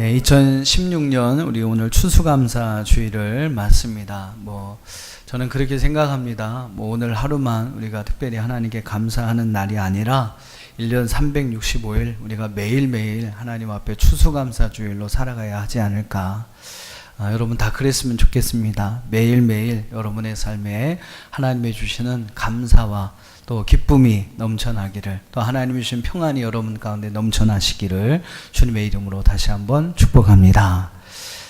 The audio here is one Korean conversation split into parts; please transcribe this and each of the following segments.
2016년 우리 오늘 추수감사 주일을 맞습니다. 저는 그렇게 생각합니다. 오늘 하루만 우리가 특별히 하나님께 감사하는 날이 아니라 1년 365일 우리가 매일매일 하나님 앞에 추수감사 주일로 살아가야 하지 않을까. 여러분 다 그랬으면 좋겠습니다. 매일매일 여러분의 삶에 하나님이 주시는 감사와 또 기쁨이 넘쳐나기를, 또 하나님이 주신 평안이 여러분 가운데 넘쳐나시기를 주님의 이름으로 다시 한번 축복합니다.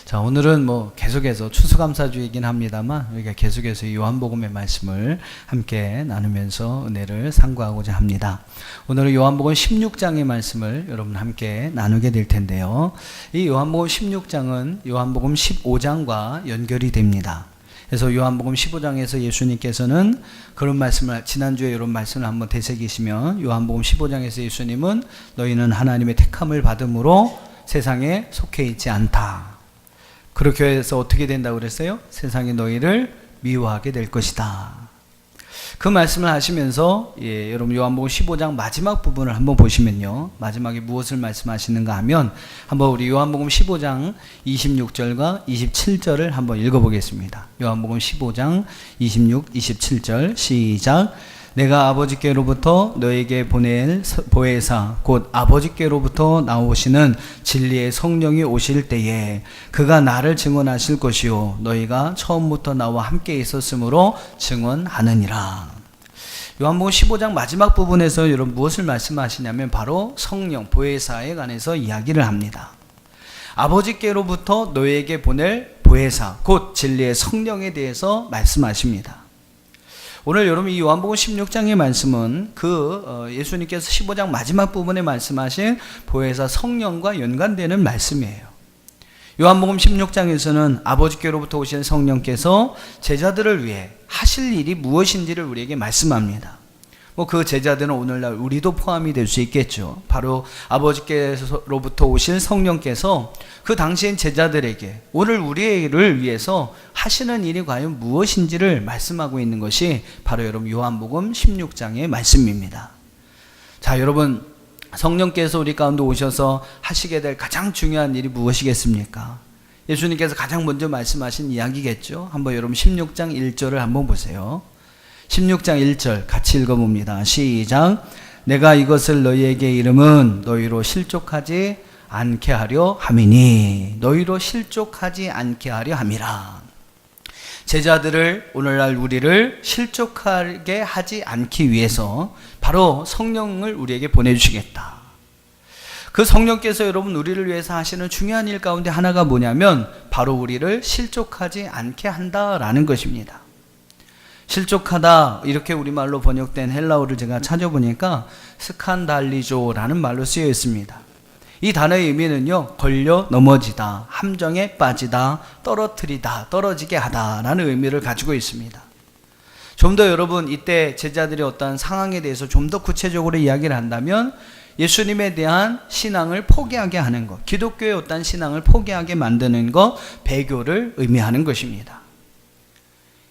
자, 오늘은 계속해서 추수감사주이긴 합니다만 우리가 계속해서 요한복음의 말씀을 함께 나누면서 은혜를 상고하고자 합니다. 오늘은 요한복음 16장의 말씀을 여러분 함께 나누게 될 텐데요. 이 요한복음 16장은 요한복음 15장과 연결이 됩니다. 그래서 요한복음 15장에서 예수님께서는 그런 말씀을, 지난주에 이런 말씀을 한번 되새기시면 요한복음 15장에서 예수님은 너희는 하나님의 택함을 받음으로 세상에 속해 있지 않다. 그렇게 해서 어떻게 된다고 그랬어요? 세상이 너희를 미워하게 될 것이다. 그 말씀을 하시면서 여러분 요한복음 15장 마지막 부분을 한번 보시면요, 마지막에 무엇을 말씀하시는가 하면 한번 우리 요한복음 15장 26절과 27절을 한번 읽어보겠습니다. 요한복음 15장 26, 27절 시작. 내가 아버지께로부터 너에게 보낼 보혜사 곧 아버지께로부터 나오시는 진리의 성령이 오실 때에 그가 나를 증언하실 것이요 너희가 처음부터 나와 함께 있었으므로 증언하느니라. 요한복음 15장 마지막 부분에서 여러분 무엇을 말씀하시냐면 바로 성령 보혜사에 관해서 이야기를 합니다. 아버지께로부터 너에게 보낼 보혜사 곧 진리의 성령에 대해서 말씀하십니다. 오늘 여러분 이 요한복음 16장의 말씀은 예수님께서 15장 마지막 부분에 말씀하신 보혜사 성령과 연관되는 말씀이에요. 요한복음 16장에서는 아버지께로부터 오신 성령께서 제자들을 위해 하실 일이 무엇인지를 우리에게 말씀합니다. 그 제자들은 오늘날 우리도 포함이 될 수 있겠죠. 바로 아버지께로부터 오신 성령께서 그 당시엔 제자들에게 오늘 우리를 위해서 하시는 일이 과연 무엇인지를 말씀하고 있는 것이 바로 여러분 요한복음 16장의 말씀입니다. 자, 여러분 성령께서 우리 가운데 오셔서 하시게 될 가장 중요한 일이 무엇이겠습니까? 예수님께서 가장 먼저 말씀하신 이야기겠죠. 한번 여러분 16장 1절을 한번 보세요. 16장 1절 같이 읽어봅니다. 시작. 내가 이것을 너희에게 이름은 너희로 실족하지 않게 하려 함이니. 너희로 실족하지 않게 하려 함이라. 제자들을, 오늘날 우리를 실족하게 하지 않기 위해서 바로 성령을 우리에게 보내주시겠다. 그 성령께서 여러분 우리를 위해서 하시는 중요한 일 가운데 하나가 뭐냐면 바로 우리를 실족하지 않게 한다라는 것입니다. 실족하다, 이렇게 우리말로 번역된 헬라어를 제가 찾아보니까 스칸달리조라는 말로 쓰여 있습니다. 이 단어의 의미는요, 걸려 넘어지다, 함정에 빠지다, 떨어뜨리다, 떨어지게 하다 라는 의미를 가지고 있습니다. 좀 더 여러분 이때 제자들의 어떤 상황에 대해서 좀 더 구체적으로 이야기를 한다면 예수님에 대한 신앙을 포기하게 하는 것, 기독교의 어떤 신앙을 포기하게 만드는 것, 배교를 의미하는 것입니다.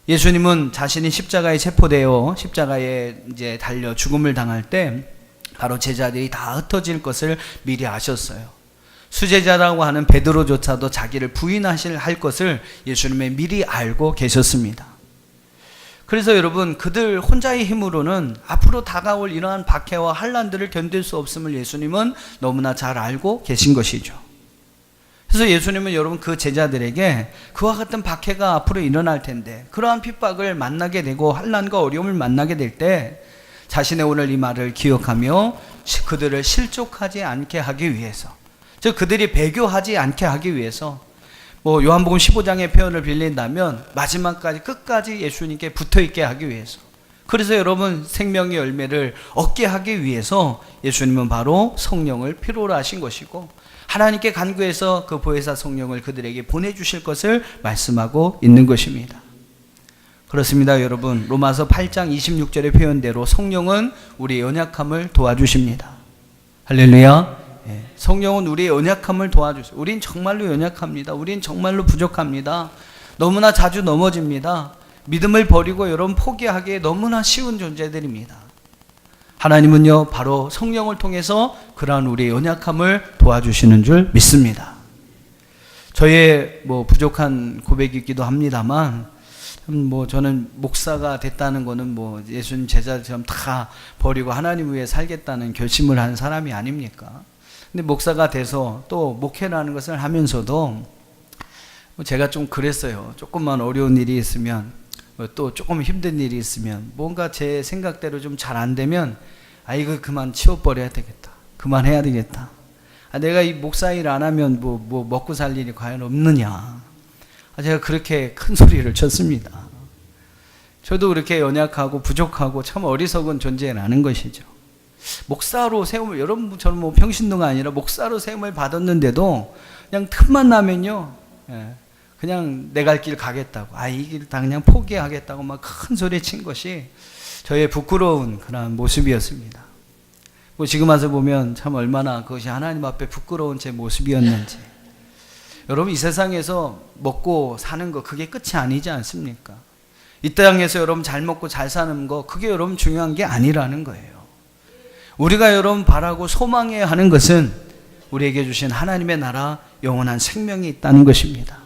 예수님은 자신이 십자가에 체포되어 십자가에 이제 달려 죽음을 당할 때 바로 제자들이 다 흩어질 것을 미리 아셨어요. 수제자라고 하는 베드로조차도 자기를 부인할 것을 예수님이 미리 알고 계셨습니다. 그래서 여러분 그들 혼자의 힘으로는 앞으로 다가올 이러한 박해와 환난들을 견딜 수 없음을 예수님은 너무나 잘 알고 계신 것이죠. 그래서 예수님은 여러분 그 제자들에게 그와 같은 박해가 앞으로 일어날 텐데, 그러한 핍박을 만나게 되고 환난과 어려움을 만나게 될 때 자신의 오늘 이 말을 기억하며 그들을 실족하지 않게 하기 위해서, 즉 그들이 배교하지 않게 하기 위해서, 요한복음 15장의 표현을 빌린다면 마지막까지 끝까지 예수님께 붙어있게 하기 위해서, 그래서 여러분 생명의 열매를 얻게 하기 위해서 예수님은 바로 성령을 필요로 하신 것이고 하나님께 간구해서 그 보혜사 성령을 그들에게 보내주실 것을 말씀하고 있는 것입니다. 그렇습니다. 여러분 로마서 8장 26절의 표현대로 성령은 우리의 연약함을 도와주십니다. 할렐루야. 성령은 우리의 연약함을 도와주세요. 우린 정말로 연약합니다. 우린 정말로 부족합니다. 너무나 자주 넘어집니다. 믿음을 버리고 여러분 포기하기에 너무나 쉬운 존재들입니다. 하나님은요 바로 성령을 통해서 그러한 우리의 연약함을 도와주시는 줄 믿습니다. 저의 뭐 부족한 고백이기도 합니다만, 뭐 저는 목사가 됐다는 거는 뭐 예수님 제자처럼 다 버리고 하나님 위해 살겠다는 결심을 한 사람이 아닙니까? 근데 목사가 돼서 또 목회라는 것을 하면서도 제가 좀 그랬어요. 조금만 어려운 일이 있으면, 또 조금 힘든 일이 있으면, 뭔가 제 생각대로 좀 잘 안 되면, 이거 그만 치워버려야 되겠다, 그만해야 되겠다, 내가 이 목사 일 안 하면 뭐 먹고 살 일이 과연 없느냐, 제가 그렇게 큰 소리를 쳤습니다. 저도 그렇게 연약하고 부족하고 참 어리석은 존재라는 것이죠. 목사로 세움을, 여러분 저는 뭐 평신도가 아니라 목사로 세움을 받았는데도 그냥 틈만 나면요, 그냥 내 갈 길 가겠다고, 이 길 다 그냥 포기하겠다고 막 큰 소리 친 것이 저의 부끄러운 그런 모습이었습니다. 뭐 지금 와서 보면 참 얼마나 그것이 하나님 앞에 부끄러운 제 모습이었는지. 여러분, 이 세상에서 먹고 사는 거 그게 끝이 아니지 않습니까? 이 땅에서 여러분 잘 먹고 잘 사는 거, 그게 여러분 중요한 게 아니라는 거예요. 우리가 여러분 바라고 소망해야 하는 것은 우리에게 주신 하나님의 나라, 영원한 생명이 있다는 것입니다.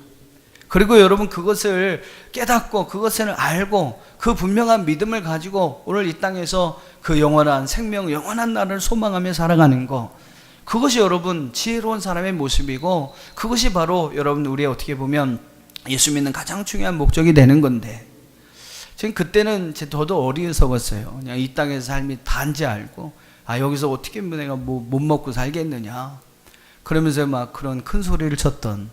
그리고 여러분 그것을 깨닫고 그것을 알고 그 분명한 믿음을 가지고 오늘 이 땅에서 그 영원한 생명, 영원한 나라를 소망하며 살아가는 거, 그것이 여러분 지혜로운 사람의 모습이고, 그것이 바로 여러분 우리의 어떻게 보면 예수 믿는 가장 중요한 목적이 되는 건데, 지금 그때는 저도 어리석었어요. 그냥 이 땅에서 삶이 단지 알고, 여기서 어떻게 내가 못 먹고 살겠느냐, 그러면서 막 그런 큰 소리를 쳤던,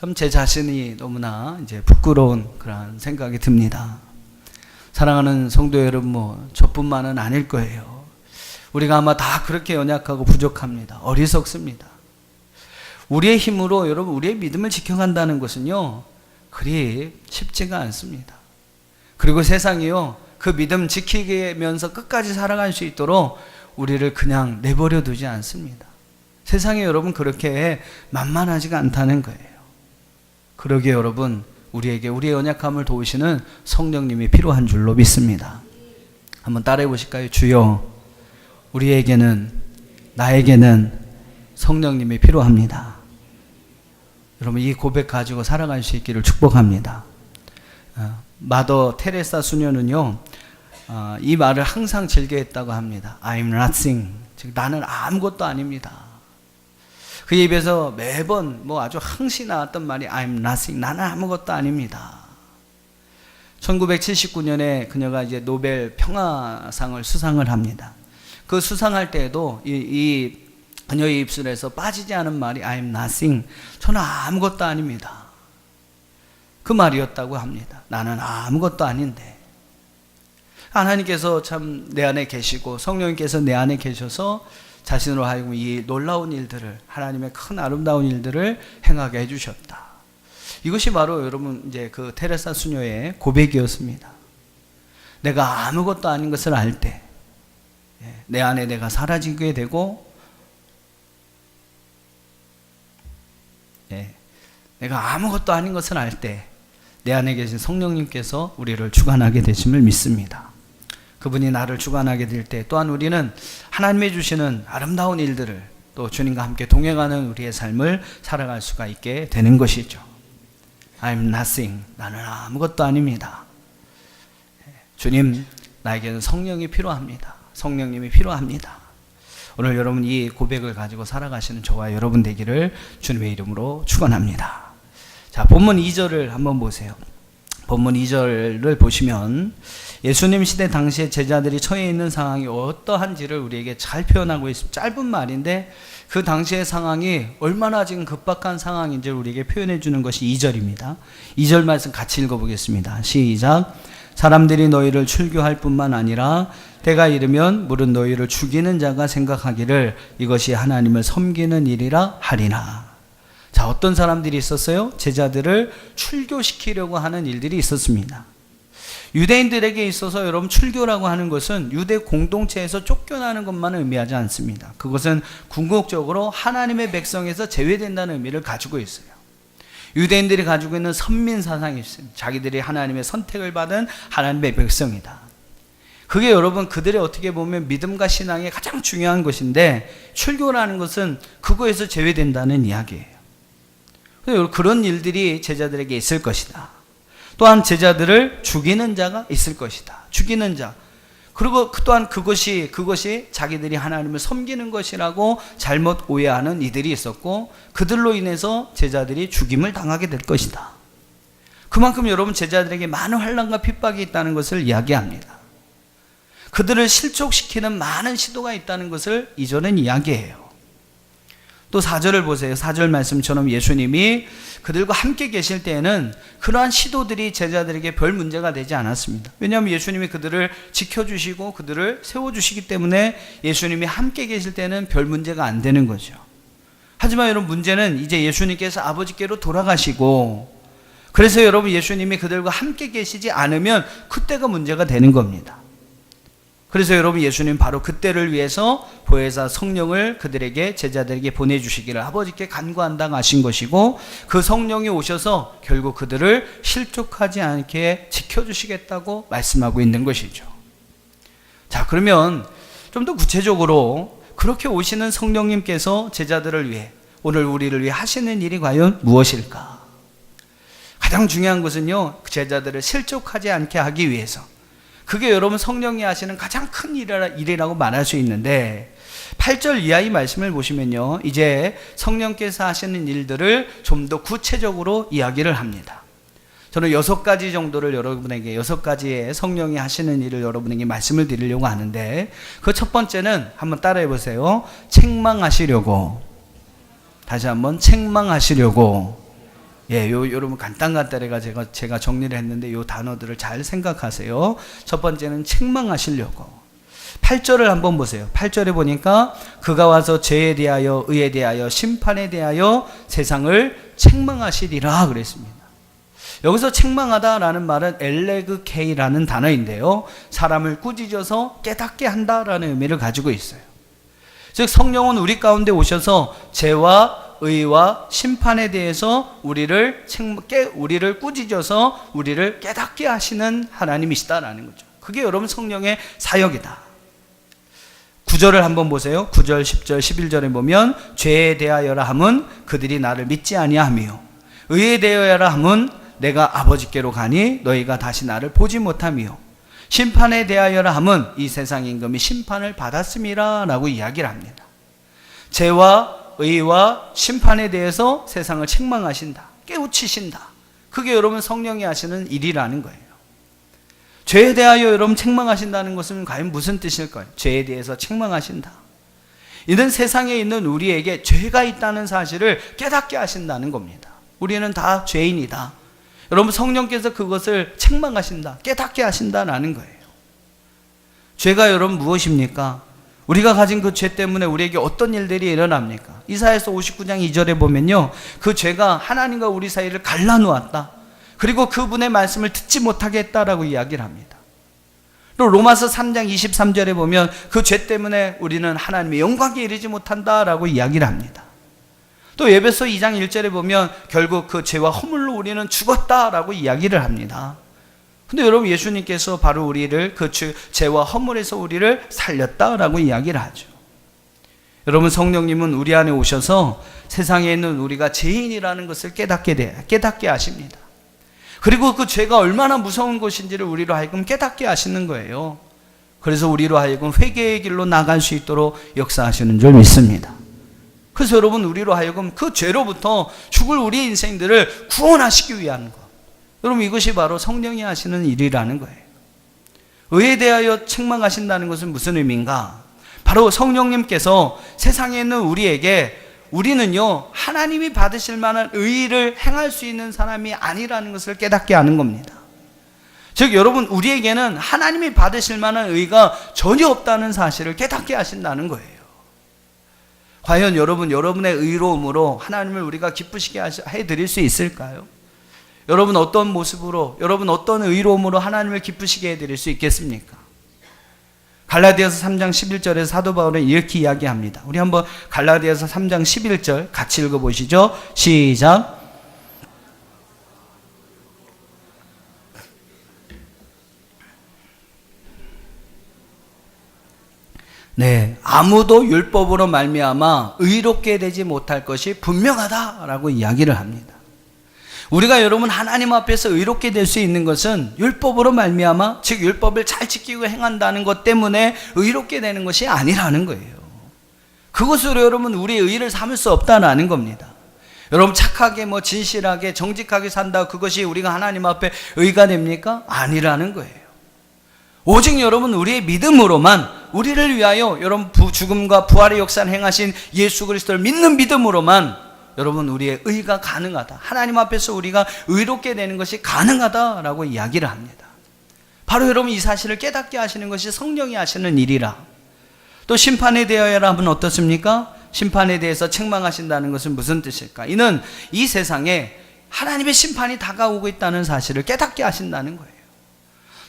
참 제 자신이 너무나 이제 부끄러운 그런 생각이 듭니다. 사랑하는 성도 여러분, 저뿐만은 아닐 거예요. 우리가 아마 다 그렇게 연약하고 부족합니다. 어리석습니다. 우리의 힘으로 여러분 우리의 믿음을 지켜간다는 것은요, 그리 쉽지가 않습니다. 그리고 세상이요, 그 믿음 지키면서 끝까지 살아갈 수 있도록 우리를 그냥 내버려 두지 않습니다. 세상에 여러분 그렇게 만만하지가 않다는 거예요. 그러기에 여러분 우리에게 우리의 연약함을 도우시는 성령님이 필요한 줄로 믿습니다. 한번 따라해 보실까요? 주여, 나에게는 성령님이 필요합니다. 여러분 이 고백 가지고 살아갈 수 있기를 축복합니다. 마더 테레사 수녀는요, 이 말을 항상 즐겨했다고 합니다. I'm nothing, 즉 나는 아무것도 아닙니다. 그 입에서 매번 아주 항시 나왔던 말이 I'm nothing, 나는 아무것도 아닙니다. 1979년에 그녀가 이제 노벨 평화상을 수상을 합니다. 그 수상할 때에도 이 그녀의 입술에서 빠지지 않은 말이 I'm nothing, 저는 아무것도 아닙니다. 그 말이었다고 합니다. 나는 아무것도 아닌데 하나님께서 참 내 안에 계시고 성령님께서 내 안에 계셔서 자신으로 하여금 이 놀라운 일들을, 하나님의 큰 아름다운 일들을 행하게 해주셨다. 이것이 바로 여러분 이제 그 테레사 수녀의 고백이었습니다. 내가 아무것도 아닌 것을 알 때, 내 안에 내가 사라지게 되고, 내가 아무것도 아닌 것을 알 때 내 안에 계신 성령님께서 우리를 주관하게 되심을 믿습니다. 그분이 나를 주관하게 될 때 또한 우리는 하나님이 주시는 아름다운 일들을, 또 주님과 함께 동행하는 우리의 삶을 살아갈 수가 있게 되는 것이죠. I'm nothing, 나는 아무것도 아닙니다. 주님, 나에게는 성령이 필요합니다. 성령님이 필요합니다. 오늘 여러분 이 고백을 가지고 살아가시는 저와 여러분 되기를 주님의 이름으로 축원합니다. 자, 본문 2절을 한번 보세요. 본문 2절을 보시면 예수님 시대 당시에 제자들이 처해 있는 상황이 어떠한지를 우리에게 잘 표현하고 있습니다. 짧은 말인데 그 당시의 상황이 얼마나 지금 급박한 상황인지를 우리에게 표현해 주는 것이 2절입니다. 2절 말씀 같이 읽어보겠습니다. 시작. 사람들이 너희를 출교할 뿐만 아니라 때가 이르면 물은 너희를 죽이는 자가 생각하기를 이것이 하나님을 섬기는 일이라 하리라. 자, 어떤 사람들이 있었어요? 제자들을 출교시키려고 하는 일들이 있었습니다. 유대인들에게 있어서 여러분 출교라고 하는 것은 유대 공동체에서 쫓겨나는 것만 의미하지 않습니다. 그것은 궁극적으로 하나님의 백성에서 제외된다는 의미를 가지고 있어요. 유대인들이 가지고 있는 선민 사상이 있습니다. 자기들이 하나님의 선택을 받은 하나님의 백성이다. 그게 여러분 그들의 어떻게 보면 믿음과 신앙의 가장 중요한 것인데, 출교라는 것은 그거에서 제외된다는 이야기예요. 그런 일들이 제자들에게 있을 것이다. 또한 제자들을 죽이는 자가 있을 것이다. 죽이는 자. 그리고 또한 그것이 자기들이 하나님을 섬기는 것이라고 잘못 오해하는 이들이 있었고, 그들로 인해서 제자들이 죽임을 당하게 될 것이다. 그만큼 여러분, 제자들에게 많은 환난과 핍박이 있다는 것을 이야기합니다. 그들을 실족시키는 많은 시도가 있다는 것을 이전엔 이야기해요. 또 4절을 보세요. 4절 말씀처럼 예수님이 그들과 함께 계실 때에는 그러한 시도들이 제자들에게 별 문제가 되지 않았습니다. 왜냐하면 예수님이 그들을 지켜주시고 그들을 세워주시기 때문에 예수님이 함께 계실 때는 별 문제가 안 되는 거죠. 하지만 여러분, 문제는 이제 예수님께서 아버지께로 돌아가시고, 그래서 여러분, 예수님이 그들과 함께 계시지 않으면 그때가 문제가 되는 겁니다. 그래서 여러분, 예수님 바로 그때를 위해서 보혜사 성령을 그들에게, 제자들에게 보내주시기를 아버지께 간구한다고 하신 것이고, 그 성령이 오셔서 결국 그들을 실족하지 않게 지켜주시겠다고 말씀하고 있는 것이죠. 자, 그러면 좀 더 구체적으로 그렇게 오시는 성령님께서 제자들을 위해, 오늘 우리를 위해 하시는 일이 과연 무엇일까? 가장 중요한 것은요, 제자들을 실족하지 않게 하기 위해서, 그게 여러분 성령이 하시는 가장 큰 일이라고 말할 수 있는데, 8절 이하의 말씀을 보시면요, 이제 성령께서 하시는 일들을 좀 더 구체적으로 이야기를 합니다. 저는 6가지 정도를 여러분에게, 6가지의 성령이 하시는 일을 여러분에게 말씀을 드리려고 하는데, 그 첫 번째는 한번 따라해 보세요. 책망하시려고. 다시 한번 책망하시려고. 여러분 간단간단해가 제가 정리를 했는데 요 단어들을 잘 생각하세요. 첫 번째는 책망하시려고. 8절을 한번 보세요. 8절에 보니까 그가 와서 죄에 대하여, 의에 대하여, 심판에 대하여 세상을 책망하시리라 그랬습니다. 여기서 책망하다라는 말은 엘레그케이라는 단어인데요, 사람을 꾸짖어서 깨닫게 한다라는 의미를 가지고 있어요. 즉 성령은 우리 가운데 오셔서 죄와 의와 심판에 대해서 우리를 꾸짖어서 우리를 깨닫게 하시는 하나님이시다라는 거죠. 그게 여러분 성령의 사역이다. 9절을 한번 보세요. 9절, 10절, 11절에 보면 죄에 대하여라 함은 그들이 나를 믿지 아니하며, 의에 대하여라 함은 내가 아버지께로 가니 너희가 다시 나를 보지 못하며, 심판에 대하여라 함은 이 세상 임금이 심판을 받았음이라 라고 이야기를 합니다. 죄와 의와 심판에 대해서 세상을 책망하신다, 깨우치신다. 그게 여러분 성령이 하시는 일이라는 거예요. 죄에 대하여 여러분 책망하신다는 것은 과연 무슨 뜻일까요? 죄에 대해서 책망하신다. 이는 세상에 있는 우리에게 죄가 있다는 사실을 깨닫게 하신다는 겁니다. 우리는 다 죄인이다. 여러분 성령께서 그것을 책망하신다, 깨닫게 하신다라는 거예요. 죄가 여러분 무엇입니까? 우리가 가진 그 죄 때문에 우리에게 어떤 일들이 일어납니까? 이사야서 59장 2절에 보면요, 그 죄가 하나님과 우리 사이를 갈라놓았다. 그리고 그분의 말씀을 듣지 못하게 했다라고 이야기를 합니다. 또 로마서 3장 23절에 보면 그 죄 때문에 우리는 하나님의 영광에 이르지 못한다라고 이야기를 합니다. 또 에베소 2장 1절에 보면 결국 그 죄와 허물로 우리는 죽었다라고 이야기를 합니다. 근데 여러분 예수님께서 바로 우리를 그 죄와 허물에서 우리를 살렸다라고 이야기를 하죠. 여러분 성령님은 우리 안에 오셔서 세상에 있는 우리가 죄인이라는 것을 깨닫게 하십니다. 그리고 그 죄가 얼마나 무서운 것인지를 우리로 하여금 깨닫게 하시는 거예요. 그래서 우리로 하여금 회개의 길로 나갈 수 있도록 역사하시는 줄 믿습니다. 그래서 여러분 우리로 하여금 그 죄로부터 죽을 우리의 인생들을 구원하시기 위한 것, 여러분 이것이 바로 성령이 하시는 일이라는 거예요. 의에 대하여 책망하신다는 것은 무슨 의미인가? 바로 성령님께서 세상에 있는 우리는요 하나님이 받으실 만한 의를 행할 수 있는 사람이 아니라는 것을 깨닫게 하는 겁니다. 즉 여러분 우리에게는 하나님이 받으실 만한 의가 전혀 없다는 사실을 깨닫게 하신다는 거예요. 과연 여러분의 의로움으로 하나님을 우리가 기쁘시게 해드릴 수 있을까요? 여러분 어떤 모습으로, 여러분 어떤 의로움으로 하나님을 기쁘시게 해드릴 수 있겠습니까? 갈라디아서 3장 11절에서 사도 바울은 이렇게 이야기합니다. 우리 한번 갈라디아서 3장 11절 같이 읽어보시죠. 시작. 네, 아무도 율법으로 말미암아 의롭게 되지 못할 것이 분명하다라고 이야기를 합니다. 우리가 여러분 하나님 앞에서 의롭게 될 수 있는 것은 율법으로 말미암아, 즉 율법을 잘 지키고 행한다는 것 때문에 의롭게 되는 것이 아니라는 거예요. 그것으로 여러분 우리의 의를 삼을 수 없다는 겁니다. 여러분 착하게 진실하게 정직하게 산다, 그것이 우리가 하나님 앞에 의가 됩니까? 아니라는 거예요. 오직 여러분 우리의 믿음으로만, 우리를 위하여 여러분 죽음과 부활의 역사를 행하신 예수 그리스도를 믿는 믿음으로만 여러분 우리의 의가 가능하다, 하나님 앞에서 우리가 의롭게 되는 것이 가능하다라고 이야기를 합니다. 바로 여러분 이 사실을 깨닫게 하시는 것이 성령이 하시는 일이라. 또 심판에 대하여 하면 어떻습니까? 심판에 대해서 책망하신다는 것은 무슨 뜻일까? 이는 이 세상에 하나님의 심판이 다가오고 있다는 사실을 깨닫게 하신다는 거예요.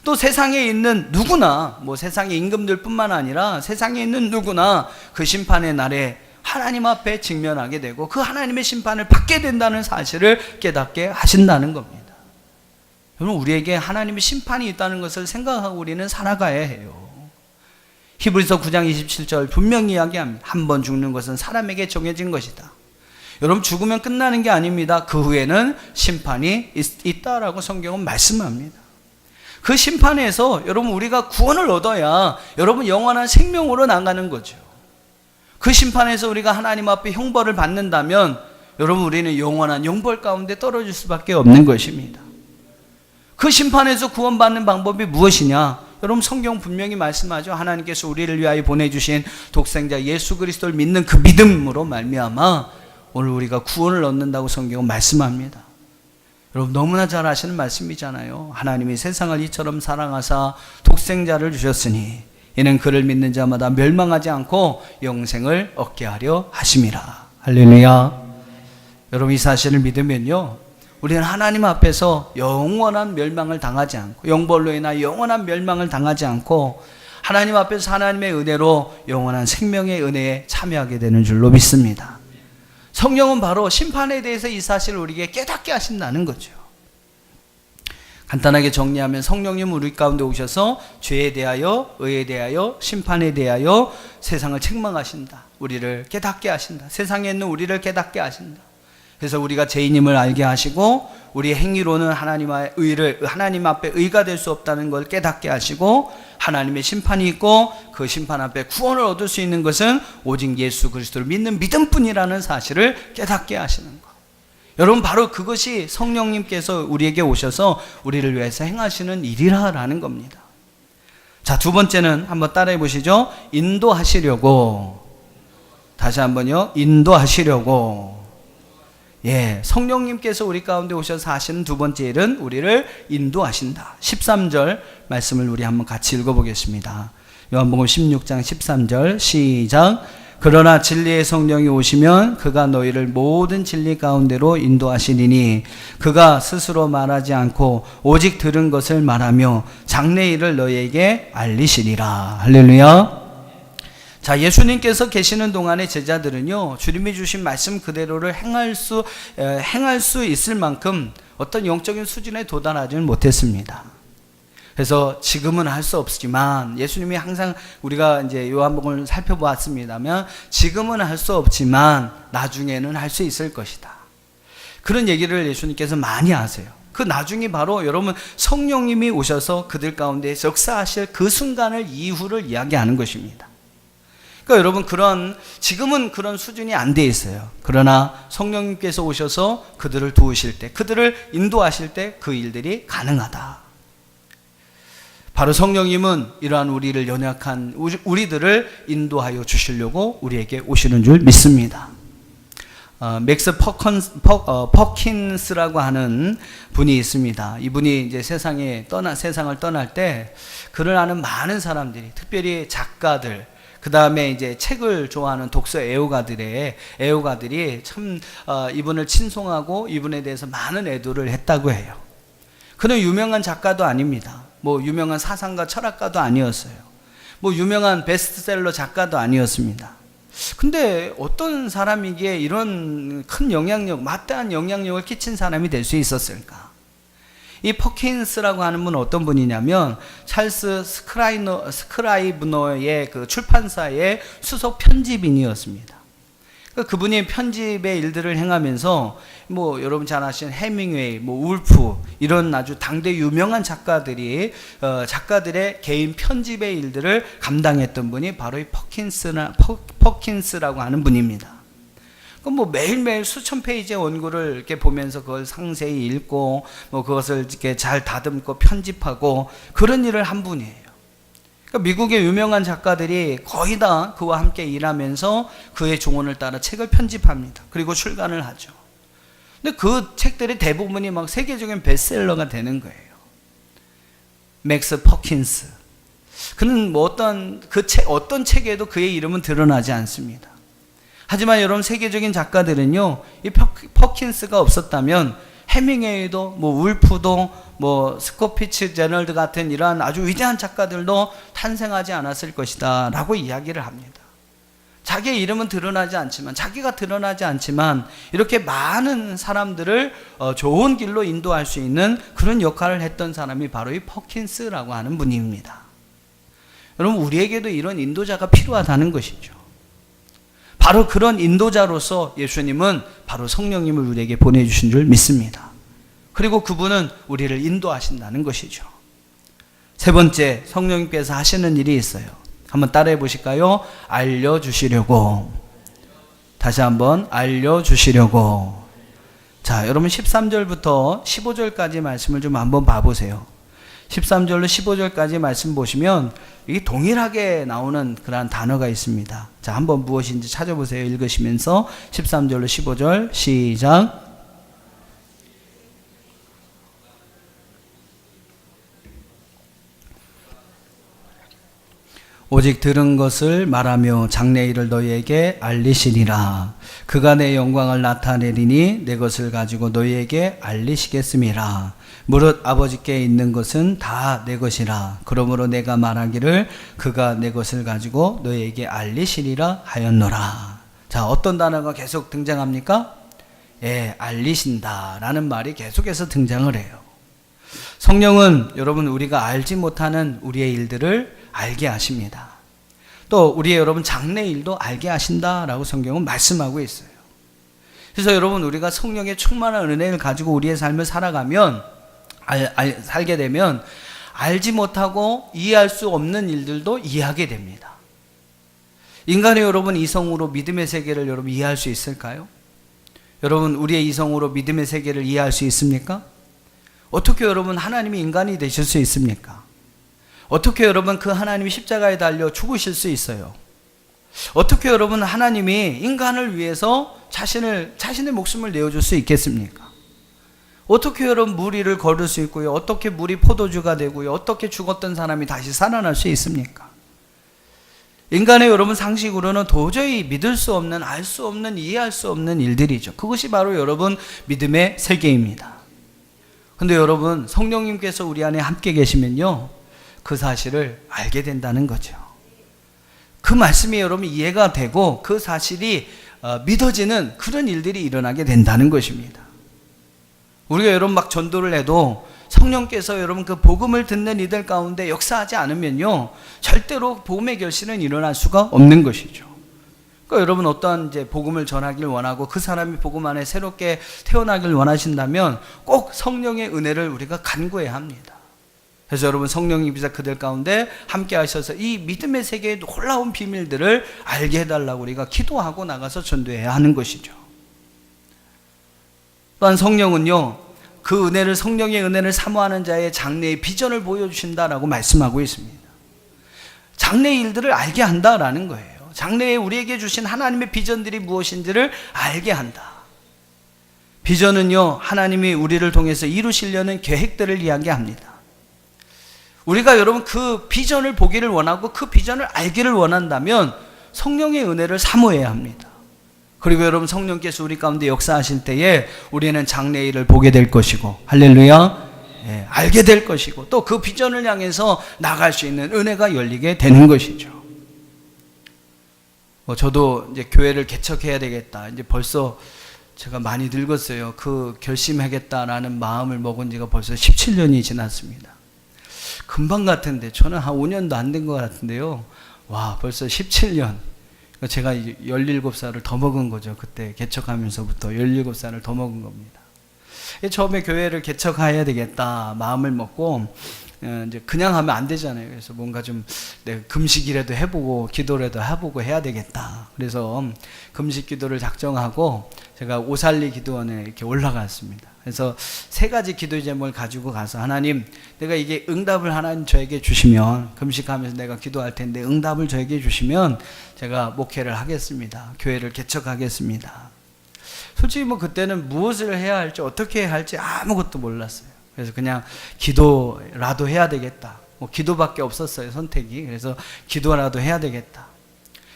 또 세상에 있는 누구나, 세상의 임금들 뿐만 아니라 세상에 있는 누구나 그 심판의 날에 하나님 앞에 직면하게 되고 그 하나님의 심판을 받게 된다는 사실을 깨닫게 하신다는 겁니다. 여러분 우리에게 하나님의 심판이 있다는 것을 생각하고 우리는 살아가야 해요. 히브리서 9장 27절 분명히 이야기합니다. 한 번 죽는 것은 사람에게 정해진 것이다. 여러분 죽으면 끝나는 게 아닙니다. 그 후에는 심판이 있다라고 성경은 말씀합니다. 그 심판에서 여러분 우리가 구원을 얻어야 여러분 영원한 생명으로 나가는 거죠. 그 심판에서 우리가 하나님 앞에 형벌을 받는다면 여러분 우리는 영원한 영벌 가운데 떨어질 수밖에 없는 것입니다. 그 심판에서 구원받는 방법이 무엇이냐? 여러분 성경 분명히 말씀하죠. 하나님께서 우리를 위하여 보내주신 독생자 예수 그리스도를 믿는 그 믿음으로 말미암아 오늘 우리가 구원을 얻는다고 성경은 말씀합니다. 여러분 너무나 잘 아시는 말씀이잖아요. 하나님이 세상을 이처럼 사랑하사 독생자를 주셨으니 이는 그를 믿는 자마다 멸망하지 않고 영생을 얻게 하려 하심이라. 할렐루야. 여러분 이 사실을 믿으면요, 우리는 하나님 앞에서 영원한 멸망을 당하지 않고, 영벌로 인하여 영원한 멸망을 당하지 않고 하나님 앞에서 하나님의 은혜로 영원한 생명의 은혜에 참여하게 되는 줄로 믿습니다. 성령은 바로 심판에 대해서 이 사실을 우리에게 깨닫게 하신다는 거죠. 간단하게 정리하면 성령님은 우리 가운데 오셔서 죄에 대하여, 의에 대하여, 심판에 대하여 세상을 책망하신다. 우리를 깨닫게 하신다. 세상에 있는 우리를 깨닫게 하신다. 그래서 우리가 죄인임을 알게 하시고 우리의 행위로는 하나님 앞에 의가 될 수 없다는 걸 깨닫게 하시고 하나님의 심판이 있고 그 심판 앞에 구원을 얻을 수 있는 것은 오직 예수 그리스도를 믿는 믿음뿐이라는 사실을 깨닫게 하시는 것. 여러분 바로 그것이 성령님께서 우리에게 오셔서 우리를 위해서 행하시는 일이라는 겁니다. 자, 두 번째는 한번 따라해 보시죠. 인도하시려고. 다시 한번요. 인도하시려고. 성령님께서 우리 가운데 오셔서 하시는 두 번째 일은 우리를 인도하신다. 13절 말씀을 우리 한번 같이 읽어보겠습니다. 요한복음 16장 13절 시작. 그러나 진리의 성령이 오시면 그가 너희를 모든 진리 가운데로 인도하시리니 그가 스스로 말하지 않고 오직 들은 것을 말하며 장래 일을 너희에게 알리시리라. 할렐루야. 자, 예수님께서 계시는 동안의 제자들은요, 주님이 주신 말씀 그대로를 행할 수 있을 만큼 어떤 영적인 수준에 도달하지는 못했습니다. 그래서 지금은 할 수 없지만, 예수님이 항상 우리가 이제 요한복음을 살펴보았습니다만, 지금은 할 수 없지만 나중에는 할 수 있을 것이다. 그런 얘기를 예수님께서 많이 하세요. 그 나중이 바로 여러분 성령님이 오셔서 그들 가운데 역사하실 그 순간을, 이후를 이야기하는 것입니다. 그러니까 여러분 지금은 그런 수준이 안 돼 있어요. 그러나 성령님께서 오셔서 그들을 도우실 때, 그들을 인도하실 때 그 일들이 가능하다. 바로 성령님은 이러한 우리를 연약한 우리들을 인도하여 주시려고 우리에게 오시는 줄 믿습니다. 맥스 퍼킨스라고 하는 분이 있습니다. 이분이 이제 세상을 떠날 때 그를 아는 많은 사람들이, 특별히 작가들, 그 다음에 이제 책을 좋아하는 독서 애호가들이 참 이분을 친송하고 이분에 대해서 많은 애도를 했다고 해요. 그는 유명한 작가도 아닙니다. 유명한 사상가, 철학가도 아니었어요. 유명한 베스트셀러 작가도 아니었습니다. 근데 어떤 사람이기에 이런 큰 영향력, 막대한 영향력을 끼친 사람이 될 수 있었을까? 이 퍼킨스라고 하는 분은 어떤 분이냐면 찰스 스크라이브너의 그 출판사의 수석 편집인이었습니다. 그분이 편집의 일들을 행하면서 뭐 여러분 잘 아시는 해밍웨이, 뭐 울프 이런 아주 당대 유명한 작가들이 작가들의 개인 편집의 일들을 감당했던 분이 바로 이 퍼킨스라고 하는 분입니다. 뭐 매일매일 수천 페이지의 원고를 이렇게 보면서 그걸 상세히 읽고 뭐 그것을 이렇게 잘 다듬고 편집하고 그런 일을 한 분이에요. 그러니까 미국의 유명한 작가들이 거의 다 그와 함께 일하면서 그의 조언을 따라 책을 편집합니다. 그리고 출간을 하죠. 근데 그 책들이 대부분이 막 세계적인 베스트셀러가 되는 거예요. 맥스 퍼킨스. 그는 뭐 어떤 책에도 그의 이름은 드러나지 않습니다. 하지만 여러분 세계적인 작가들은요, 이 퍼킨스가 없었다면 해밍웨이도 뭐 울프도 뭐 스코피츠 제널드 같은 이러한 아주 위대한 작가들도 탄생하지 않았을 것이다 라고 이야기를 합니다. 자기의 이름은 드러나지 않지만, 자기가 드러나지 않지만 이렇게 많은 사람들을 좋은 길로 인도할 수 있는 그런 역할을 했던 사람이 바로 이 퍼킨스라고 하는 분입니다. 여러분 우리에게도 이런 인도자가 필요하다는 것이죠. 바로 그런 인도자로서 예수님은 바로 성령님을 우리에게 보내주신 줄 믿습니다. 그리고 그분은 우리를 인도하신다는 것이죠. 세 번째, 성령님께서 하시는 일이 있어요. 한번 따라해 보실까요? 알려주시려고. 다시 한번 알려주시려고. 자, 여러분 13절부터 15절까지 말씀을 좀 한번 봐보세요. 13절로 15절까지 말씀 보시면 이게 동일하게 나오는 그러한 단어가 있습니다. 자, 한번 무엇인지 찾아보세요. 읽으시면서 13절로 15절 시작. 오직 들은 것을 말하며 장래일을 너희에게 알리시리라. 그가 내 영광을 나타내리니 내 것을 가지고 너희에게 알리시겠음이라. 무릇 아버지께 있는 것은 다 내 것이라. 그러므로 내가 말하기를 그가 내 것을 가지고 너희에게 알리시리라 하였노라. 자, 어떤 단어가 계속 등장합니까? 예, 알리신다라는 말이 계속해서 등장을 해요. 성령은 여러분 우리가 알지 못하는 우리의 일들을 알게 하십니다. 또 우리의 여러분 장래일도 알게 하신다라고 성경은 말씀하고 있어요. 그래서 여러분 우리가 성령의 충만한 은혜를 가지고 우리의 삶을 살아가면 살게 되면 알지 못하고 이해할 수 없는 일들도 이해하게 됩니다. 인간의 여러분 이성으로 믿음의 세계를 여러분 이해할 수 있을까요? 여러분 우리의 이성으로 믿음의 세계를 이해할 수 있습니까? 어떻게 여러분 하나님이 인간이 되실 수 있습니까? 어떻게 여러분 그 하나님이 십자가에 달려 죽으실 수 있어요? 어떻게 여러분 하나님이 인간을 위해서 자신의 목숨을 내어줄 수 있겠습니까? 어떻게 여러분 무리를 걸을 수 있고요? 어떻게 물이 포도주가 되고요? 어떻게 죽었던 사람이 다시 살아날 수 있습니까? 인간의 여러분 상식으로는 도저히 믿을 수 없는, 알 수 없는, 이해할 수 없는 일들이죠. 그것이 바로 여러분 믿음의 세계입니다. 근데 여러분 성령님께서 우리 안에 함께 계시면요, 그 사실을 알게 된다는 거죠. 그 말씀이 여러분 이해가 되고 그 사실이 믿어지는 그런 일들이 일어나게 된다는 것입니다. 우리가 여러분 막 전도를 해도 성령께서 여러분 그 복음을 듣는 이들 가운데 역사하지 않으면요, 절대로 복음의 결실은 일어날 수가 없는 것이죠. 그러니까 여러분 어떠한 이제 복음을 전하기를 원하고 그 사람이 복음 안에 새롭게 태어나기를 원하신다면 꼭 성령의 은혜를 우리가 간구해야 합니다. 그래서 여러분 성령님께서 그들 가운데 함께 하셔서 이 믿음의 세계의 놀라운 비밀들을 알게 해달라고 우리가 기도하고 나가서 전도해야 하는 것이죠. 또한 성령은요, 그 은혜를, 성령의 은혜를 사모하는 자의 장래의 비전을 보여주신다라고 말씀하고 있습니다. 장래의 일들을 알게 한다라는 거예요. 장래에 우리에게 주신 하나님의 비전들이 무엇인지를 알게 한다. 비전은요, 하나님이 우리를 통해서 이루시려는 계획들을 이야기합니다. 우리가 여러분 그 비전을 보기를 원하고 그 비전을 알기를 원한다면 성령의 은혜를 사모해야 합니다. 그리고 여러분 성령께서 우리 가운데 역사하실 때에 우리는 장래일을 보게 될 것이고, 할렐루야, 예, 알게 될 것이고, 또 그 비전을 향해서 나갈 수 있는 은혜가 열리게 되는 것이죠. 저도 이제 교회를 개척해야 되겠다. 이제 벌써 제가 많이 늙었어요. 그 결심하겠다라는 마음을 먹은 지가 벌써 17년이 지났습니다. 금방 같은데 저는 한 5년도 안 된 것 같은데요. 와, 벌써 17년. 제가 17살을 더 먹은 거죠. 그때 개척하면서부터 17살을 더 먹은 겁니다. 처음에 교회를 개척해야 되겠다 마음을 먹고 이제 그냥 하면 안 되잖아요. 그래서 뭔가 좀 내가 금식이라도 해보고 기도라도 해보고 해야 되겠다. 그래서 금식 기도를 작정하고 제가 오살리 기도원에 이렇게 올라갔습니다. 그래서 3가지 기도 제목을 가지고 가서 하나님, 내가 이게 응답을 하나님 저에게 주시면, 금식하면서 내가 기도할 텐데 응답을 저에게 주시면 제가 목회를 하겠습니다. 교회를 개척하겠습니다. 솔직히 뭐 그때는 무엇을 해야 할지 어떻게 해야 할지 아무것도 몰랐어요. 그래서 그냥 기도라도 해야 되겠다. 뭐 기도밖에 없었어요, 선택이. 그래서 기도라도 해야 되겠다.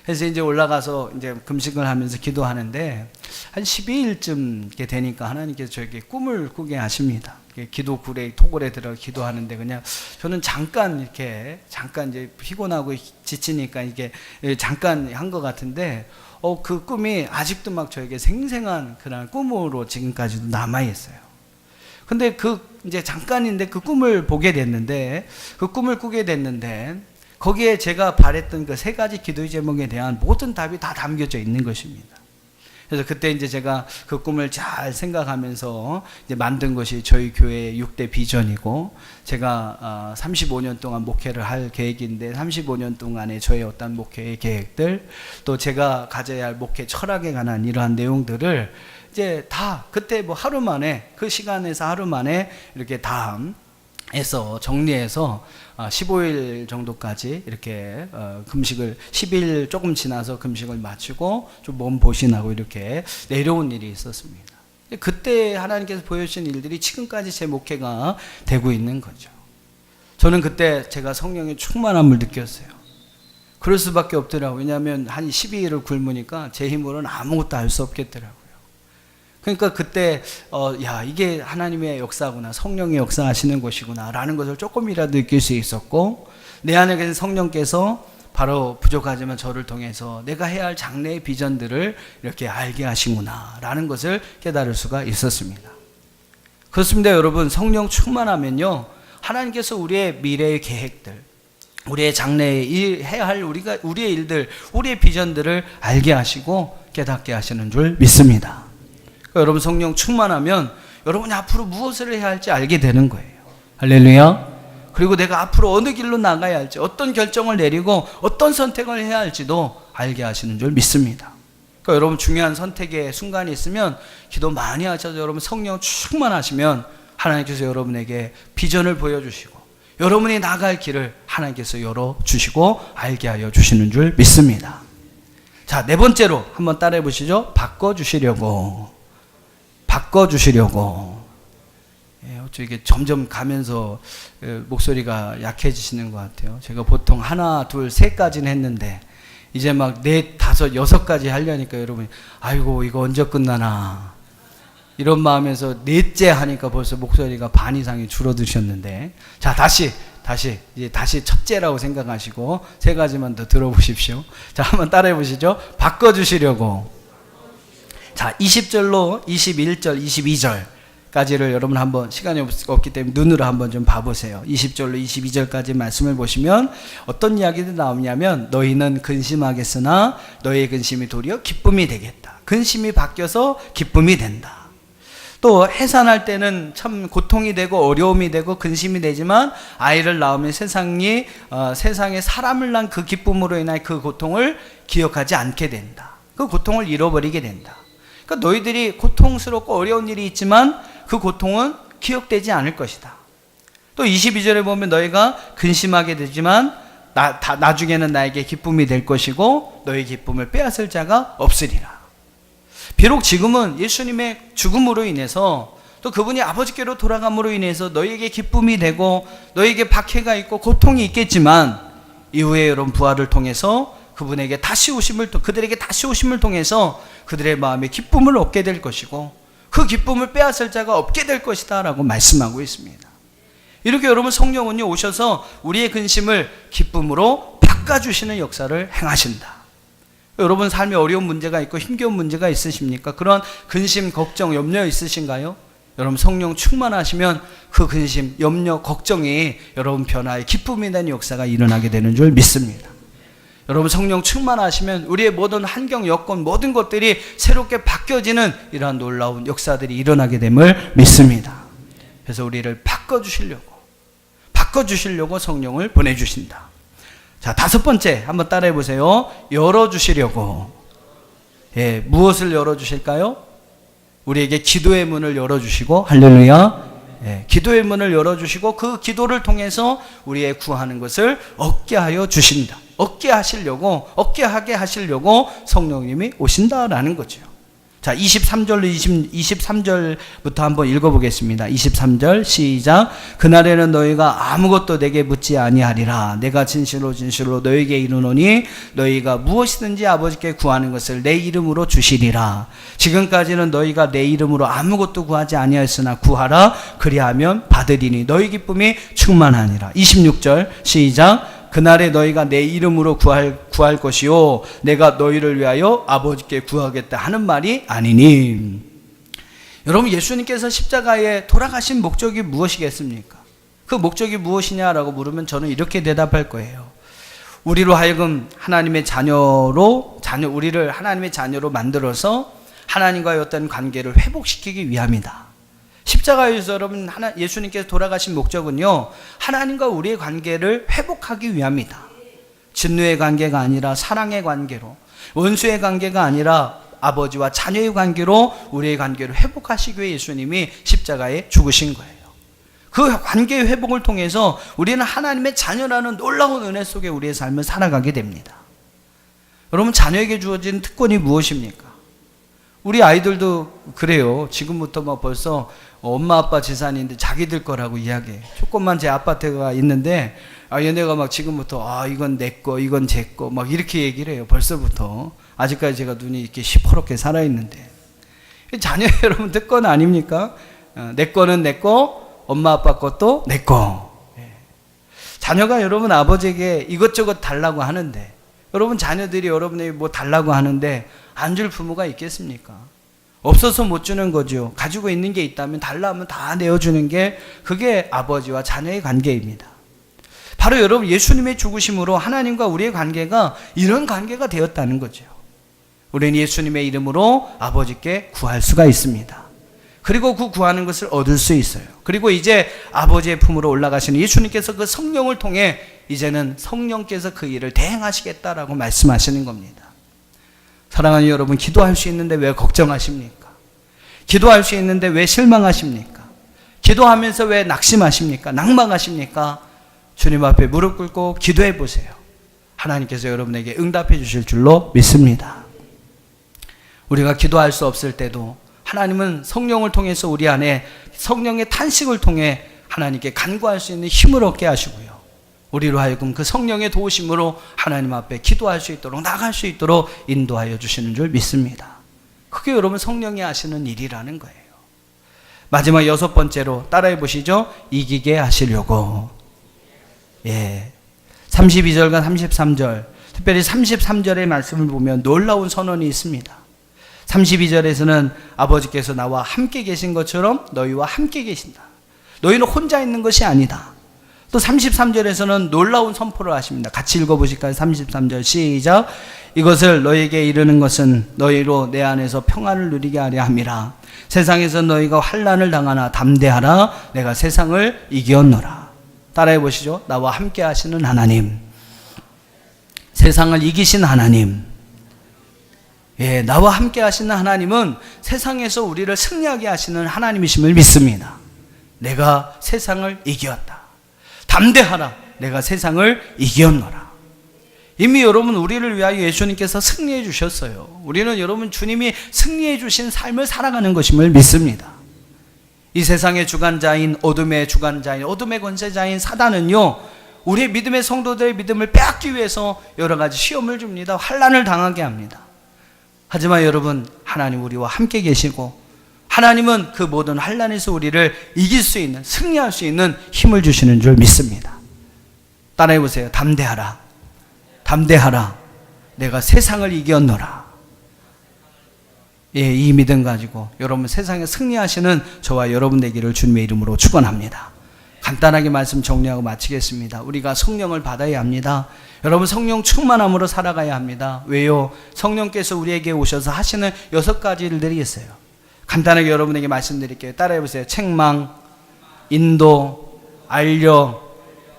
그래서 이제 올라가서 이제 금식을 하면서 기도하는데 한 12일쯤 되니까 하나님께서 저에게 꿈을 꾸게 하십니다. 기도굴에 토굴에 들어 기도하는데 그냥 저는 잠깐 이렇게 이제 피곤하고 지치니까 이게 잠깐 한 것 같은데 그 꿈이 아직도 막 저에게 생생한 그런 꿈으로 지금까지도 남아 있어요. 근데 이제 잠깐인데 그 꿈을 보게 됐는데, 그 꿈을 꾸게 됐는데, 거기에 제가 바랬던 그 3가지 기도의 제목에 대한 모든 답이 다 담겨져 있는 것입니다. 그래서 그때 이제 제가 그 꿈을 잘 생각하면서 이제 만든 것이 저희 교회의 6대 비전이고, 제가 35년 동안 목회를 할 계획인데 35년 동안의 저의 어떤 목회의 계획들, 또 제가 가져야 할 목회 철학에 관한 이러한 내용들을 이제 다 그때 뭐 하루 만에, 그 시간에서 하루 만에 이렇게 다 해서 정리해서 15일 정도까지 이렇게 금식을 10일 조금 지나서 금식을 마치고 좀 몸 보신하고 이렇게 내려온 일이 있었습니다. 그때 하나님께서 보여주신 일들이 지금까지 제 목회가 되고 있는 거죠. 저는 그때 제가 성령의 충만함을 느꼈어요. 그럴 수밖에 없더라고요. 왜냐하면 한 12일을 굶으니까 제 힘으로는 아무것도 할 수 없겠더라고요. 그러니까 그때 야, 이게 하나님의 역사구나, 성령의 역사하시는 것이구나 라는 것을 조금이라도 느낄 수 있었고, 내 안에 계신 성령께서 바로 부족하지만 저를 통해서 내가 해야 할 장래의 비전들을 이렇게 알게 하시구나 라는 것을 깨달을 수가 있었습니다. 그렇습니다. 여러분, 성령 충만하면요, 하나님께서 우리의 미래의 계획들, 우리의 장래에 해야 할 우리의 일들, 우리의 비전들을 알게 하시고 깨닫게 하시는 줄 믿습니다. 여러분, 성령 충만하면 여러분이 앞으로 무엇을 해야 할지 알게 되는 거예요. 할렐루야. 그리고 내가 앞으로 어느 길로 나가야 할지, 어떤 결정을 내리고 어떤 선택을 해야 할지도 알게 하시는 줄 믿습니다. 그러니까 여러분, 중요한 선택의 순간이 있으면 기도 많이 하셔서 여러분 성령 충만하시면 하나님께서 여러분에게 비전을 보여주시고 여러분이 나갈 길을 하나님께서 열어주시고 알게 하여 주시는 줄 믿습니다. 자, 4번째로 한번 따라해 보시죠. 바꿔주시려고. 이게 점점 가면서 목소리가 약해지시는 것 같아요. 제가 보통 1, 2, 3까지는 했는데 이제 막 4, 5, 6까지 하려니까 여러분이 아이고 이거 언제 끝나나 이런 마음에서 4째 하니까 벌써 목소리가 반 이상이 줄어드셨는데, 자, 다시 첫째라고 생각하시고 3가지만 더 들어보십시오. 자, 한번 따라해 보시죠. 바꿔주시려고. 자, 20절로 21절, 22절까지를 여러분 한번, 시간이 없기 때문에 눈으로 한번 좀 봐보세요. 20절로 22절까지 말씀을 보시면 어떤 이야기도 나오냐면, 너희는 근심하겠으나 너희의 근심이 도리어 기쁨이 되겠다. 근심이 바뀌어서 기쁨이 된다. 또 해산할 때는 참 고통이 되고 어려움이 되고 근심이 되지만 아이를 낳으면 세상에 사람을 낳은 그 기쁨으로 인한 그 고통을 기억하지 않게 된다. 그 고통을 잃어버리게 된다. 그러니까 너희들이 고통스럽고 어려운 일이 있지만 그 고통은 기억되지 않을 것이다. 또 22절에 보면 너희가 근심하게 되지만 나중에는 나에게 기쁨이 될 것이고 너희 기쁨을 빼앗을 자가 없으리라. 비록 지금은 예수님의 죽음으로 인해서 또 그분이 아버지께로 돌아감으로 인해서 너희에게 기쁨이 되고 너희에게 박해가 있고 고통이 있겠지만 이후에 여러분 부활을 통해서 그들에게 다시 오심을 통해서 그들의 마음에 기쁨을 얻게 될 것이고 그 기쁨을 빼앗을 자가 없게 될 것이다 라고 말씀하고 있습니다. 이렇게 여러분 성령은요 오셔서 우리의 근심을 기쁨으로 바꿔주시는 역사를 행하신다. 여러분 삶에 어려운 문제가 있고 힘겨운 문제가 있으십니까? 그런 근심, 걱정, 염려 있으신가요? 여러분 성령 충만하시면 그 근심, 염려, 걱정이 여러분 변화의 기쁨이 되는 역사가 일어나게 되는 줄 믿습니다. 여러분 성령 충만하시면 우리의 모든 환경, 여건, 모든 것들이 새롭게 바뀌어지는 이러한 놀라운 역사들이 일어나게 됨을 믿습니다. 그래서 우리를 바꿔주시려고 성령을 보내주신다. 자, 다섯 번째 한번 따라해 보세요. 열어주시려고. 예, 무엇을 열어주실까요? 우리에게 기도의 문을 열어주시고, 할렐루야. 예, 기도의 문을 열어주시고 그 기도를 통해서 우리의 구하는 것을 얻게 하여 주신다. 얻게 하게 하시려고 성령님이 오신다라는 거죠. 자, 23절부터 한번 읽어보겠습니다. 23절 시작. 그날에는 너희가 아무것도 내게 묻지 아니하리라. 내가 진실로 너희에게 이르노니 너희가 무엇이든지 아버지께 구하는 것을 내 이름으로 주시리라. 지금까지는 너희가 내 이름으로 아무것도 구하지 아니하였으나 구하라. 그리하면 받으리니 너희 기쁨이 충만하니라. 26절 시작. 그날에 너희가 내 이름으로 구할 것이요 내가 너희를 위하여 아버지께 구하겠다 하는 말이 아니니. 여러분 예수님께서 십자가에 돌아가신 목적이 무엇이겠습니까? 그 목적이 무엇이냐라고 물으면 저는 이렇게 대답할 거예요. 우리로 하여금 우리를 하나님의 자녀로 만들어서 하나님과의 어떤 관계를 회복시키기 위함이다. 십자가에서 여러분 예수님께서 돌아가신 목적은요, 하나님과 우리의 관계를 회복하기 위함이다. 진노의 관계가 아니라 사랑의 관계로, 원수의 관계가 아니라 아버지와 자녀의 관계로 우리의 관계를 회복하시기 위해 예수님이 십자가에 죽으신 거예요. 그 관계의 회복을 통해서 우리는 하나님의 자녀라는 놀라운 은혜 속에 우리의 삶을 살아가게 됩니다. 여러분 자녀에게 주어진 특권이 무엇입니까? 우리 아이들도 그래요. 지금부터 벌써 엄마 아빠 재산인데 자기들 거라고 이야기해. 조금만 제 아파트가 있는데 얘네가 지금부터 이건 내 거, 이건 제 거 이렇게 얘기를 해요. 벌써부터. 아직까지 제가 눈이 이렇게 시퍼렇게 살아있는데. 자녀 여러분 특권 아닙니까? 내 거는 내 거, 엄마 아빠 것도 내 거. 자녀가 여러분 아버지에게 이것저것 달라고 하는데, 여러분 자녀들이 여러분에게 뭐 달라고 하는데 안 줄 부모가 있겠습니까? 없어서 못 주는 거죠. 가지고 있는 게 있다면 달라 하면 다 내어주는 게 그게 아버지와 자녀의 관계입니다. 바로 여러분 예수님의 죽으심으로 하나님과 우리의 관계가 이런 관계가 되었다는 거죠. 우리는 예수님의 이름으로 아버지께 구할 수가 있습니다. 그리고 그 구하는 것을 얻을 수 있어요. 그리고 이제 아버지의 품으로 올라가시는 예수님께서 그 성령을 통해 이제는 성령께서 그 일을 대행하시겠다라고 말씀하시는 겁니다. 사랑하는 여러분, 기도할 수 있는데 왜 걱정하십니까? 기도할 수 있는데 왜 실망하십니까? 기도하면서 왜 낙심하십니까? 낭망하십니까? 주님 앞에 무릎 꿇고 기도해 보세요. 하나님께서 여러분에게 응답해 주실 줄로 믿습니다. 우리가 기도할 수 없을 때도 하나님은 성령을 통해서 우리 안에 성령의 탄식을 통해 하나님께 간구할 수 있는 힘을 얻게 하시고요, 우리로 하여금 그 성령의 도우심으로 하나님 앞에 기도할 수 있도록, 나갈 수 있도록 인도하여 주시는 줄 믿습니다. 그게 여러분 성령이 하시는 일이라는 거예요. 마지막 여섯 번째로 따라해 보시죠. 이기게 하시려고. 32절과 33절, 특별히 33절의 말씀을 보면 놀라운 선언이 있습니다. 32절에서는 아버지께서 나와 함께 계신 것처럼 너희와 함께 계신다. 너희는 혼자 있는 것이 아니다. 또 33절에서는 놀라운 선포를 하십니다. 같이 읽어보실까요? 33절 시작. 이것을 너희에게 이르는 것은 너희로 내 안에서 평안을 누리게 하려 함이라. 세상에서 너희가 환난을 당하나 담대하라. 내가 세상을 이겼노라. 따라해 보시죠. 나와 함께 하시는 하나님, 세상을 이기신 하나님. 나와 함께 하시는 하나님은 세상에서 우리를 승리하게 하시는 하나님이심을 믿습니다. 내가 세상을 이겼다. 담대하라. 내가 세상을 이겼노라. 이미 여러분 우리를 위하여 예수님께서 승리해 주셨어요. 우리는 여러분 주님이 승리해 주신 삶을 살아가는 것임을 믿습니다. 이 세상의 주관자인 어둠의 권세자인 사단은요, 우리의 믿음의 성도들의 믿음을 빼앗기 위해서 여러 가지 시험을 줍니다. 환난을 당하게 합니다. 하지만 여러분, 하나님 우리와 함께 계시고 하나님은 그 모든 환난에서 우리를 이길 수 있는, 승리할 수 있는 힘을 주시는 줄 믿습니다. 따라해 보세요. 담대하라. 담대하라. 내가 세상을 이겼노라. 예, 이 믿음 가지고 여러분 세상에 승리하시는 저와 여러분 되기를 주님의 이름으로 축원합니다. 간단하게 말씀 정리하고 마치겠습니다. 우리가 성령을 받아야 합니다. 여러분 성령 충만함으로 살아가야 합니다. 왜요? 성령께서 우리에게 오셔서 하시는 6가지 일들이 있어요. 간단하게 여러분에게 말씀드릴게요. 따라해 보세요. 책망, 인도, 알려,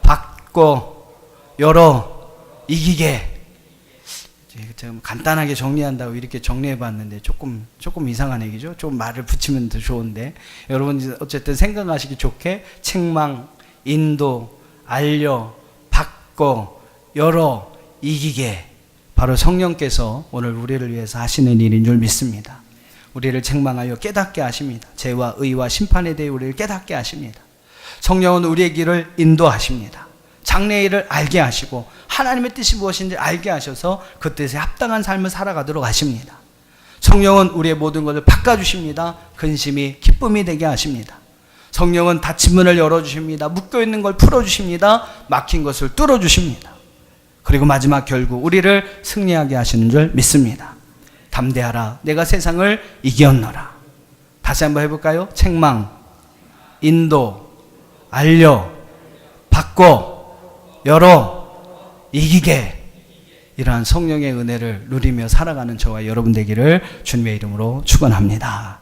받고, 열어, 이기게. 좀 간단하게 정리한다고 이렇게 정리해 봤는데 조금 이상한 얘기죠. 좀 말을 붙이면 더 좋은데 여러분 어쨌든 생각하시기 좋게 책망, 인도, 알려, 받고, 열어, 이기게. 바로 성령께서 오늘 우리를 위해서 하시는 일인 줄 믿습니다. 우리를 책망하여 깨닫게 하십니다. 죄와 의와 심판에 대해 우리를 깨닫게 하십니다. 성령은 우리의 길을 인도하십니다. 장래의 일을 알게 하시고 하나님의 뜻이 무엇인지 알게 하셔서 그 뜻에 합당한 삶을 살아가도록 하십니다. 성령은 우리의 모든 것을 바꿔주십니다. 근심이 기쁨이 되게 하십니다. 성령은 닫힌 문을 열어주십니다. 묶여있는 걸 풀어주십니다. 막힌 것을 뚫어주십니다. 그리고 마지막 결국 우리를 승리하게 하시는 줄 믿습니다. 담대하라. 내가 세상을 이겼노라. 다시 한번 해볼까요? 책망, 인도, 알려, 받고, 열어, 이기게. 이러한 성령의 은혜를 누리며 살아가는 저와 여러분 되기를 주님의 이름으로 축원합니다.